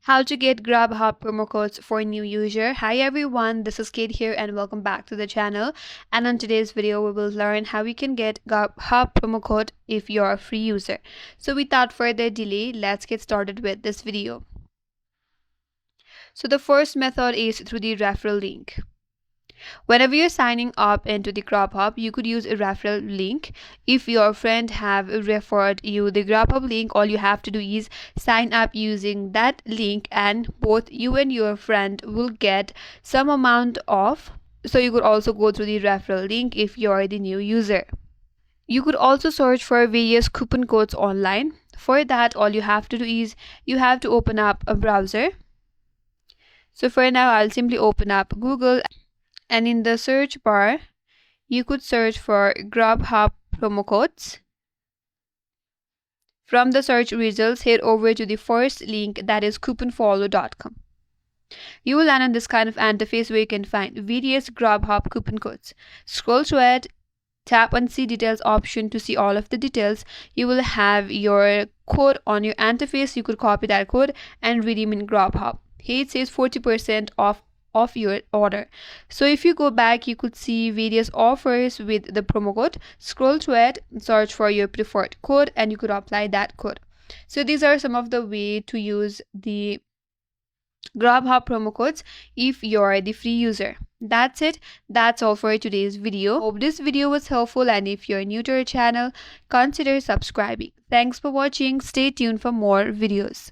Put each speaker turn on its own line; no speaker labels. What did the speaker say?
How to get GrubHub promo codes for new user. Hi everyone, this is Kate here and welcome back to the channel. And on today's video, we will learn how you can get GrubHub promo code if you're a free user. So without further delay, let's get started with this video. So the first method is through the referral link. Whenever you're signing up into the GrubHub, you could use a referral link. If your friend have referred you the GrubHub link, all you have to do is sign up using that link and both you and your friend will get some amount off. So you could also go through the referral link if you're the new user. You could also search for various coupon codes online. For that, all you have to do is you have to open up a browser. So for now, I'll simply open up Google. And in the search bar, you could search for GrubHub promo codes. From the search results, head over to the first link, that is couponfollow.com. You will land on this kind of interface where you can find various GrubHub coupon codes. Scroll through it, tap on See Details option to see all of the details. You will have your code on your interface. You could copy that code and redeem in GrubHub. Here it says 40% off your order. So if you go back, you could see various offers with the promo code. Scroll through it, search for your preferred code, and you could apply that code. So these are some of the way to use the GrubHub promo codes if you're the free user. That's it. That's all for today's video. Hope this video was helpful, and if you're new to our channel, consider subscribing. Thanks for watching. Stay tuned for more videos.